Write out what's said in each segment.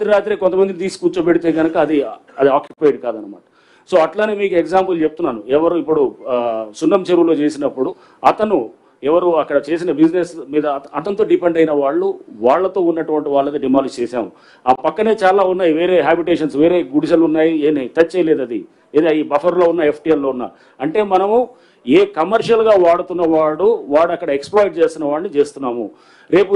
రాత్రి కొంతమందిని తీసి కూర్చోబెడితే కనుక అది ఆక్యుపైడ్ కాదనమాట. సో అట్లానే మీకు ఎగ్జాంపుల్ చెప్తున్నాను. ఎవరు ఇప్పుడు సున్నం చెరువులో చేసినప్పుడు అతను ఎవరు అక్కడ చేసిన బిజినెస్ మీద అతనితో డిపెండ్ అయిన వాళ్ళతో ఉన్నటువంటి వాళ్ళది డిమాలిష్ చేశాము. ఆ పక్కనే చాలా ఉన్నాయి వేరే హ్యాబిటేషన్స్, వేరే గుడిసెలు ఉన్నాయి, ఏమి టచ్ చేయలేదు. అది ఏదో ఈ బఫర్లో ఉన్న FTLలో ఉన్న అంటే మనము ఏ కమర్షియల్గా వాడుతున్న వాడు అక్కడ ఎక్స్ప్లాయిట్ చేస్తున్న వాడిని చేస్తున్నాము. రేపు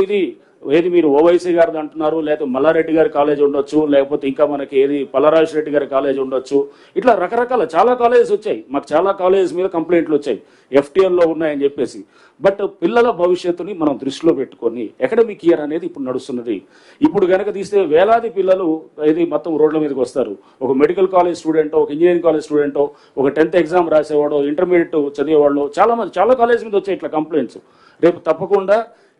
ఏది మీరు ఓవైసీ గారిది అంటున్నారు, లేకపోతే మల్లారెడ్డి గారి కాలేజ్ ఉండొచ్చు, లేకపోతే ఇంకా మనకి ఏది పల్లరాజు రెడ్డి గారి కాలేజ్ ఉండొచ్చు. ఇట్లా రకరకాల చాలా కాలేజెస్ వచ్చాయి. మాకు చాలా కాలేజెస్ మీద కంప్లైంట్లు వచ్చాయి FTLలో ఉన్నాయని చెప్పేసి. బట్ పిల్లల భవిష్యత్తుని మనం దృష్టిలో పెట్టుకొని అకాడమిక్ ఇయర్ అనేది ఇప్పుడు నడుస్తున్నది. ఇప్పుడు కనుక తీస్తే వేలాది పిల్లలు మొత్తం రోడ్ల మీదకి వస్తారు. ఒక మెడికల్ కాలేజ్ స్టూడెంటో, ఒక ఇంజనీరింగ్ కాలేజ్ స్టూడెంటో, ఒక 10th ఎగ్జామ్ రాసేవాడో, ఇంటర్మీడియట్ చదివేవాళ్ళు చాలా కాలేజ్ మీద వచ్చాయి ఇట్లా కంప్లైంట్స్. రేపు తప్పకుండా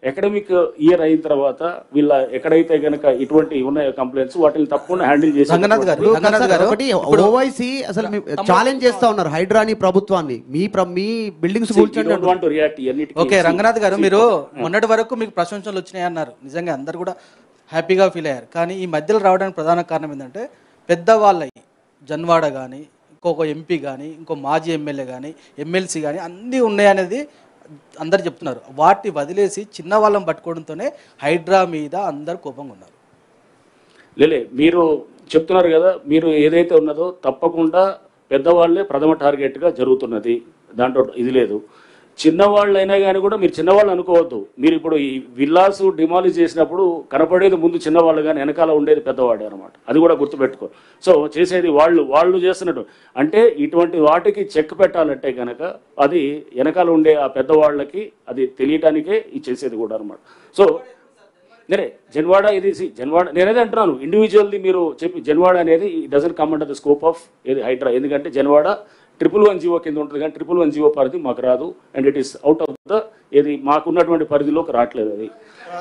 అకాడమిక్ ఇయర్ అయిన తర్వాత వీళ్ళ ఎక్కడైతే గనక ఇటువంటి ఉన్నాయో కంప్లైంట్స్ వాటిని తప్పకుండా హ్యాండిల్ చేసి ఓవైసీ అసలు ఛాలెంజ్ చేస్తా ఉన్నారు హైడ్రాని ప్రభుత్వాన్ని. మీ బిల్డింగ్స్ ఓకే రంగనాథ్ గారు, మీరు మొన్నటి వరకు మీకు ప్రశంసలు వచ్చినాయి అన్నారు. నిజంగా అందరు కూడా హ్యాపీగా ఫీల్ అయ్యారు. కానీ ఈ మధ్యలో రావడానికి ప్రధాన కారణం ఏంటంటే పెద్దవాళ్ళ జన్వాడ కానీ, ఇంకొక MP కానీ, ఇంకో మాజీ ఎమ్మెల్యే కానీ, ఎమ్మెల్సీ కానీ అన్నీ ఉన్నాయనేది అందరు చెప్తున్నారు. వాటిని వదిలేసి చిన్న వాళ్ళని పట్టుకోవడంతోనే హైడ్రా మీద అందరు కోపంగా ఉన్నారు. మీరు చెప్తున్నారు కదా, మీరు ఏదైతే ఉన్నదో తప్పకుండా పెద్దవాళ్లే ప్రథమ టార్గెట్గా జరుగుతున్నది. దాంట్లో ఇది లేదు. చిన్నవాళ్ళైనా కానీ కూడా మీరు చిన్నవాళ్ళు అనుకోవద్దు. మీరు ఇప్పుడు ఈ విల్లాసు డిమాలిష్ చేసినప్పుడు కనపడేది ముందు చిన్నవాళ్ళు కానీ వెనకాల ఉండేది పెద్దవాడే అనమాట. అది కూడా గుర్తుపెట్టుకో. సో చేసేది వాళ్ళు చేస్తున్నట్టు అంటే ఇటువంటి వాటికి చెక్ పెట్టాలంటే కనుక అది వెనకాల ఉండే ఆ పెద్దవాళ్ళకి అది తెలియటానికే ఇది చేసేది కూడా అనమాట. సో జన్వాడ జన్వాడ నేనేది అంటున్నాను, ఇండివిజువల్ది మీరు చెప్పి జన్వాడ అనేది doesn't come under the scope of Hydraa. ఎందుకంటే జన్వాడ 111 జీవో కింద ఉంటుంది కానీ 111 జీవో పరిధి మాకు రాదు. And it is out of the మాకున్నటువంటి పరిధిలోకి రావట్లేదు అది.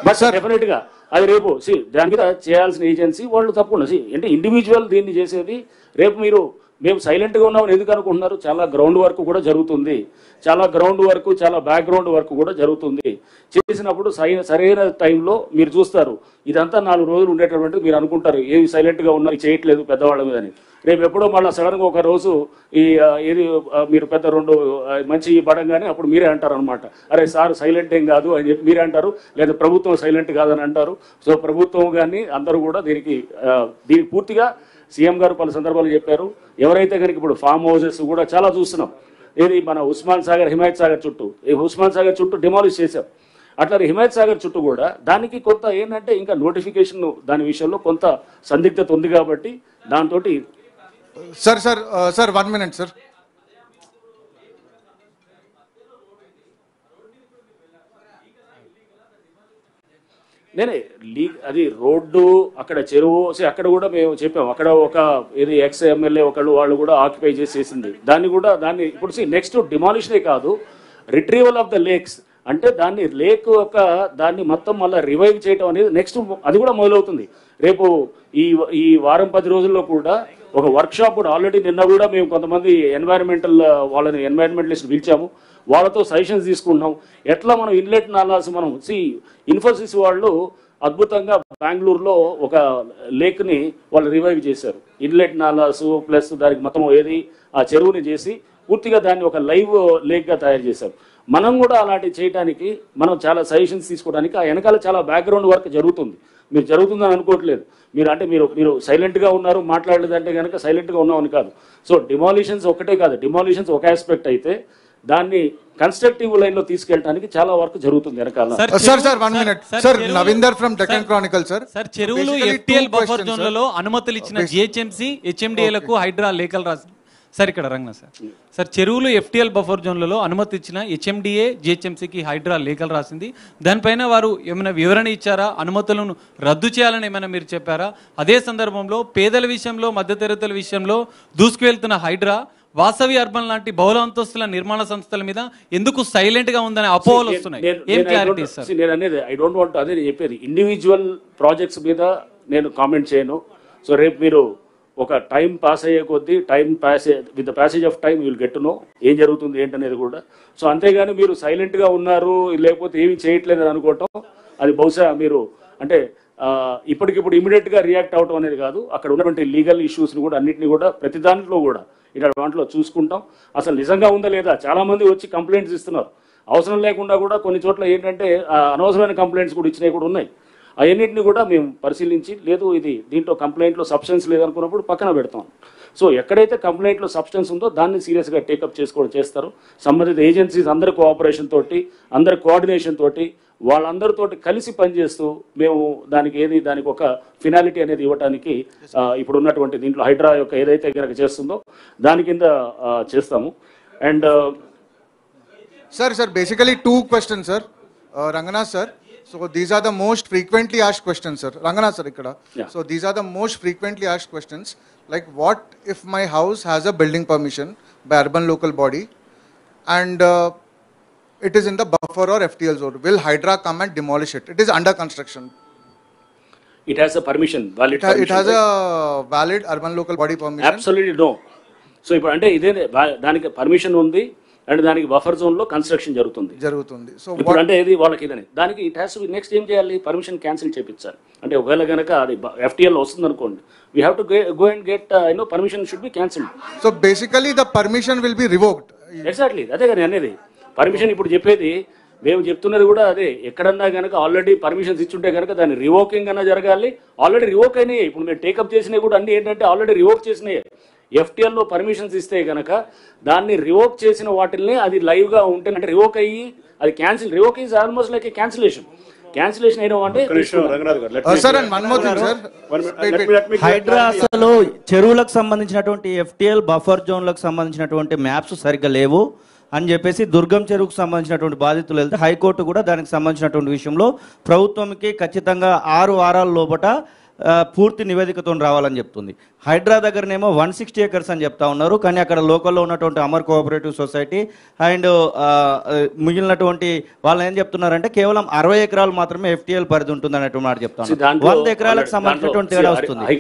బట్ డెఫినెట్గా అది రేపు దాని మీద చేయాల్సిన ఏజెన్సీ వాళ్ళు తప్పకుండా అంటే ఇండివిజువల్ దీన్ని చేసేది. రేపు మేము సైలెంట్గా ఉన్నామని ఎందుకు అనుకుంటున్నారు? చాలా గ్రౌండ్ వర్క్ కూడా జరుగుతుంది. చాలా బ్యాక్గ్రౌండ్ వర్క్ కూడా జరుగుతుంది. చేసినప్పుడు సరైన టైంలో మీరు చూస్తారు. ఇదంతా 4 రోజులు ఉండేటటువంటి మీరు అనుకుంటారు ఏమి సైలెంట్గా ఉన్నారు చేయట్లేదు పెద్దవాళ్ళ మీద అని. రేపు ఎప్పుడో మళ్ళీ సడన్గా ఒక రోజు మీరు పెద్ద 2 మంచి పడంగానే అప్పుడు మీరే అంటారు అనమాట, అరే సార్ సైలెంట్ ఏం కాదు అని చెప్పి మీరే అంటారు, లేదా ప్రభుత్వం సైలెంట్ కాదని అంటారు. సో ప్రభుత్వం కానీ అందరూ కూడా దీనికి పూర్తిగా సీఎం గారు పలు సందర్భాలు చెప్పారు. ఎవరైతే కనుక ఇప్పుడు ఫామ్ హౌసెస్ కూడా చాలా చూస్తున్నాం. మన ఉస్మాన్ సాగర్, హిమాయత్ సాగర్ చుట్టూ ఉస్మాన్ సాగర్ చుట్టూ డిమాలిష్ చేశాం. అట్లా హిమాయత్ సాగర్ చుట్టూ కూడా దానికి కొంత ఏంటంటే ఇంకా నోటిఫికేషన్ దాని విషయంలో కొంత సందిగ్ధత ఉంది కాబట్టి దాంతో సార్ 1 minute సార్. అది రోడ్డు అక్కడ చెరువు అక్కడ కూడా మేము చెప్పాము. అక్కడ ఒక ex-MLA వాళ్ళు కూడా ఆక్యుపై చేసేసింది దాన్ని ఇప్పుడు నెక్స్ట్ డిమాలిషనే కాదు, రిట్రీవల్ ఆఫ్ ద లేక్స్ అంటే దాన్ని మొత్తం మళ్ళీ రివైవ్ చేయడం అనేది నెక్స్ట్ అది కూడా మొదలవుతుంది. రేపు ఈ వారం 10 రోజుల్లో కూడా ఒక వర్క్షాప్ కూడా ఆల్రెడీ నిన్న కూడా మేము కొంతమంది ఎన్వైరన్మెంటలిస్ట్ పిలిచాము. వాళ్ళతో సజెషన్స్ తీసుకుంటున్నాం. ఎట్లా మనం ఇన్లెట్ నాలాస్ ఇన్ఫోసిస్ వాళ్ళు అద్భుతంగా బెంగళూరులో ఒక లేక్ని వాళ్ళు రివైవ్ చేశారు. ఇన్లెట్ నాలాస్ ప్లస్ దానికి మొత్తం ఆ చెరువుని చేసి పూర్తిగా దాన్ని ఒక లైవ్ లేక్గా తయారు చేశారు. మనం కూడా అలాంటివి చేయడానికి మనం చాలా సజెషన్స్ తీసుకోవడానికి ఆ వెనకాల చాలా బ్యాక్గ్రౌండ్ వర్క్ జరుగుతుంది. మీరు జరుగుతుందని అనుకోవట్లేదు. మీరు సైలెంట్గా ఉన్నారు మాట్లాడలేదంటే కనుక సైలెంట్గా ఉన్నామని కాదు. సో డిమాలిషన్స్ ఒకటే కాదు, డిమాలిషన్స్ ఒక ఆస్పెక్ట్ అయితే దాన్ని కన్స్ట్రక్టివ్ లైన్ లో తీసుకెళ్ళడానికి చాలా వర్క్ జరుగుతుంది వెనకాల. Sir 1 minute sir. Navinder from Deccan chronicle sir. చెరువులు FTL బఫర్ జోన్లలో అనుమతులు ఇచ్చిన GHMC HMDAలకు హైడ్రా లేఖలు రాసి సార్ ఇక్కడ రంగనా సార్ చెరువులు FTL బఫర్ జోన్లలో అనుమతి ఇచ్చిన HMDA GHMCకి హైడ్రా లేఖలు రాసింది. దానిపైన వారు ఏమైనా వివరణ ఇచ్చారా? అనుమతులను రద్దు చేయాలని ఏమైనా మీరు చెప్పారా? అదే సందర్భంలో పేదల విషయంలో, మధ్యతరగతుల విషయంలో దూసుకువెళ్తున్న హైడ్రా వాసవి అర్బన్ లాంటి బహుళ అంతస్తుల నిర్మాణ సంస్థల మీద ఎందుకు సైలెంట్ గా ఉందనే అపోహలు వస్తున్నాయి. ఏం క్లారిటీ సార్? నేను అనేది ఐ డోంట్ వాంట్ అదే నేను చెప్పేది. ఇండివిజువల్ ప్రాజెక్ట్స్ మీద నేను కామెంట్ చేయను. సో రేపు మీరు ఒక టైం పాస్ అయ్యే కొద్దీ with the passage of time will get to know ఏం జరుగుతుంది ఏంటనేది కూడా. సో అంతేగాని మీరు సైలెంట్గా ఉన్నారు లేకపోతే ఏమీ చేయట్లేదు అని అనుకోవటం అది బహుశా మీరు అంటే ఇప్పటికిప్పుడు ఇమీడియట్ గా రియాక్ట్ అవడం అనేది కాదు, అక్కడ ఉన్నటువంటి లీగల్ ఇష్యూస్ ని కూడా అన్నింటినీ కూడా ప్రతి దాంట్లో కూడా ఇలా దాంట్లో చూసుకుంటాం. అసలు నిజంగా ఉందా లేదా, చాలా మంది వచ్చి కంప్లైంట్స్ ఇస్తున్నారు. అవసరం లేకుండా కూడా కొన్ని చోట్ల ఏంటంటే అనవసరమైన కంప్లైంట్స్ కూడా ఇచ్చినవి కూడా ఉన్నాయి. అవన్నింటినీ కూడా మేము పరిశీలించి లేదు ఇది దీంట్లో కంప్లైంట్లో సబ్స్టెన్స్ లేదనుకున్నప్పుడు పక్కన పెడతాం. సో ఎక్కడైతే కంప్లైంట్లో సబ్స్టెన్స్ ఉందో దాన్ని సీరియస్గా టేకప్ చేస్తారు. సంబంధిత ఏజెన్సీస్ అందరి కోఆపరేషన్ తోటి, అందరి కోఆర్డినేషన్ తోటి, వాళ్ళందరితోటి కలిసి పనిచేస్తూ మేము దానికి ఒక ఫినాలిటీ అనేది ఇవ్వడానికి ఇప్పుడు ఉన్నటువంటి దీంట్లో హైడ్రా యొక్క ఏదైతే కనుక చేస్తుందో దాని కింద చేస్తాము. And Sir, basically 2 questions, sir. Ranganath, sir. So these are the most frequently asked questions, sir. Ranganath, sir, ikkada. Yeah. So these are the most frequently asked questions. Like, what if my house has a building permission by urban local body and it is in the buffer or FTL zone? Will Hydra come and demolish it? It is under construction. it has a permission, valid It permission, has right? a valid urban local body permission. Absolutely no. So ఇప్పుడు అంటే ఇదే దానికి permission ఉంది and దానికి buffer zone లో construction జరుగుతుంది. So ఇప్పుడు అంటే ఇది వాళ్ళకి ఇదని దానికి ఇట్ హ్యాస్ నెక్స్ట్ ఏం చేయాలి, పర్మిషన్ క్యాన్సిల్ చేయించాలి. అంటే ఒకవేళ కనుక అది FTL వస్తుంది అనుకోండి, we have to go and get permission should be cancelled. So basically the permission will be revoked. Exactly అదే కానీ అనేది పర్మిషన్ ఇప్పుడు చెప్పేది, మేము చెప్తున్నది కూడా అదే. ఎక్కడన్నా కనుక ఆల్రెడీ పర్మిషన్స్ ఇచ్చుంటే కనుక దాన్ని రివోకింగ్ అన్నా జరగాలి. ఆల్రెడీ రివోక్ అయినాయి, ఇప్పుడు మీరు టేకప్ చేసినవి కూడా అన్ని ఏంటంటే ఆల్రెడీ రివోక్ చేసినాయి. FTLలో పర్మిషన్స్ ఇస్తే కనుక దాన్ని రివోక్ చేసిన వాటిల్ని అది లైవ్గా ఉంటే అంటే రివోక్ అయ్యి అది cancel, revoke is almost like A cancellation అయినా అంటే. Sir, and one more thing, sir. Hydraa అసలు చెరువులకు సంబంధించినటువంటి FTL బఫర్ జోన్లకు సంబంధించినటువంటి మ్యాప్స్ సరిగ్గా లేవు అని చెప్పేసి దుర్గం చెరువుకు సంబంధించినటువంటి బాధితులు వెళ్తే హైకోర్టు కూడా దానికి సంబంధించినటువంటి విషయంలో ప్రభుత్వంకి ఖచ్చితంగా 6 వారాల లోపట పూర్తి నివేదికతో రావాలని చెప్తుంది. హైడ్రా దగ్గరనేమో 160 acres అని చెప్తా ఉన్నారు, కానీ అక్కడ లోకల్లో ఉన్నటువంటి అమర్ కోఆపరేటివ్ సొసైటీ అండ్ మిగిలినటువంటి వాళ్ళు ఏం చెప్తున్నారంటే కేవలం 60 ఎకరాలు మాత్రమే FTL పరిధి ఉంటుంది అనేటువంటి మాట చెప్తా ఉన్నారు. 100 ఎకరాలకు సంబంధించినటువంటి తేడా వస్తుంది.